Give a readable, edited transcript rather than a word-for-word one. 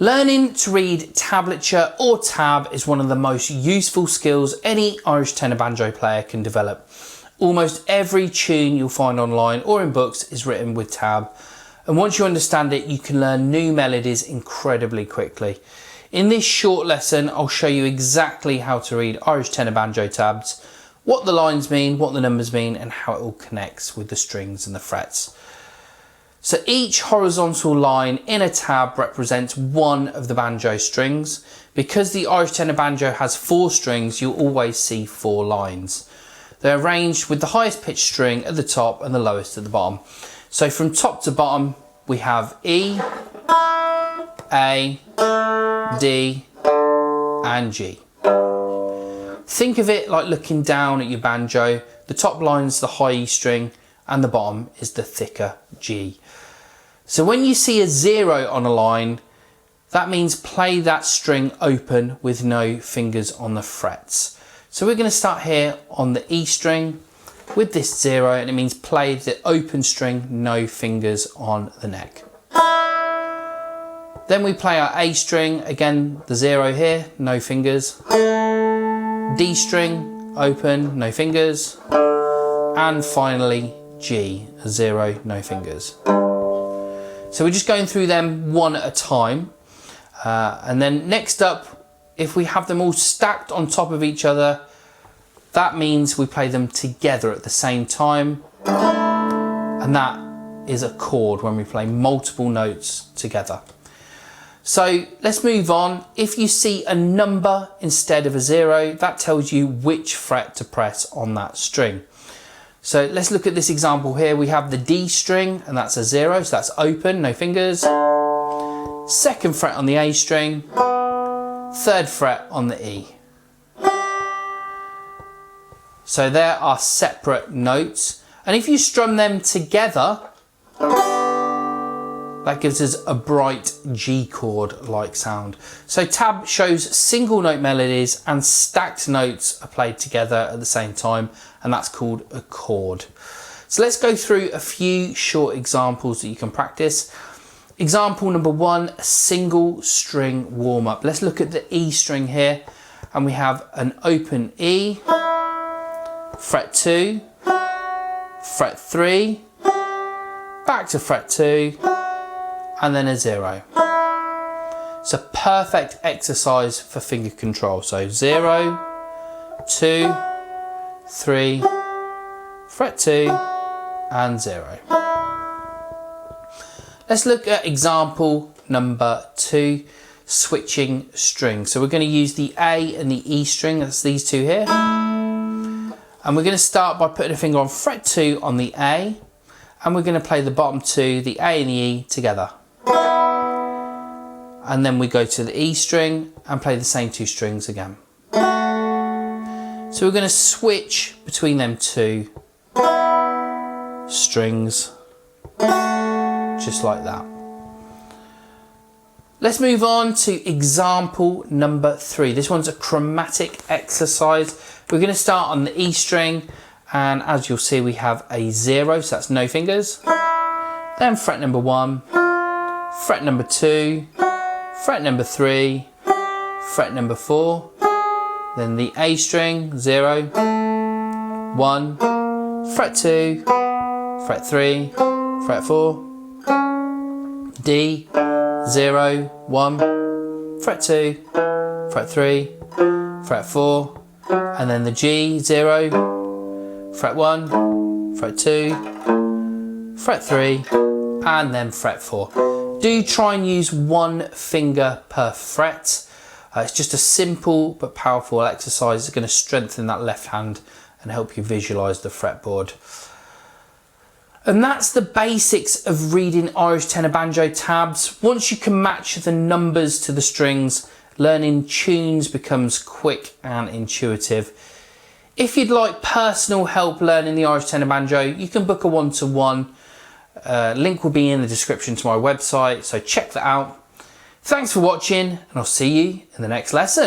Learning to read tablature or tab is one of the most useful skills any Irish tenor banjo player can develop. Almost every tune you'll find online or in books is written with tab, and once you understand it, you can learn new melodies incredibly quickly. In this short lesson, I'll show you exactly how to read Irish tenor banjo tabs, what the lines mean, what the numbers mean, and how it all connects with the strings and the frets. So each horizontal line in a tab represents one of the banjo strings. Because the Irish tenor banjo has 4 strings, you'll always see 4 lines. They're arranged with the highest pitched string at the top and the lowest at the bottom. So from top to bottom, we have E, A, D, and G. Think of it like looking down at your banjo. The top line's the high E string and the bottom is the thicker G. So when you see a 0 on a line, that means play that string open with no fingers on the frets. So we're going to start here on the E string with this 0, and it means play the open string, no fingers on the neck. Then we play our A string, again the 0 here, no fingers. D string, open, no fingers. And finally G, 0, no fingers. So we're just going through them one at a time. And then next up, if we have them all stacked on top of each other, that means we play them together at the same time. And that is a chord when we play multiple notes together. So let's move on. If you see a number instead of a 0, that tells you which fret to press on that string. So let's look at this example here. We have the D string, and that's a 0, so that's open, no fingers. 2nd fret on the A string, 3rd fret on the E. So there are separate notes, and if you strum them together, that gives us a bright G chord like sound. So tab shows single note melodies and stacked notes are played together at the same time, and that's called a chord. So let's go through a few short examples that you can practice. Example number 1, a single string warm up. Let's look at the E string here, and we have an open E, fret 2, fret 3, back to fret 2, and then a 0. It's a perfect exercise for finger control. So 0, 2, 3, fret 2, and 0. Let's look at example number 2, switching strings. So we're going to use the A and the E string, that's these two here. And we're going to start by putting a finger on fret 2 on the A, and we're going to play the bottom 2, the A and the E together. And then we go to the E string and play the same 2 strings again. So we're going to switch between them 2 strings, just like that. Let's move on to example number 3. This one's a chromatic exercise. We're going to start on the E string, and as you'll see, we have a 0, so that's no fingers. Then fret number 1, fret number 2, fret number 3, fret number 4, then the A string, 0, 1, fret 2, fret 3, fret 4, D, 0, 1, fret 2, fret 3, fret 4, and then the G, 0, fret 1, fret 2, fret 3, and then fret 4. Do try and use 1 finger per fret. It's just a simple but powerful exercise. It's going to strengthen that left hand and help you visualize the fretboard. And that's the basics of reading Irish tenor banjo tabs. Once you can match the numbers to the strings, learning tunes becomes quick and intuitive. If you'd like personal help learning the Irish tenor banjo, you can book a one-to-one. Link will be in the description to my website, so check that out. Thanks for watching, and I'll see you in the next lesson.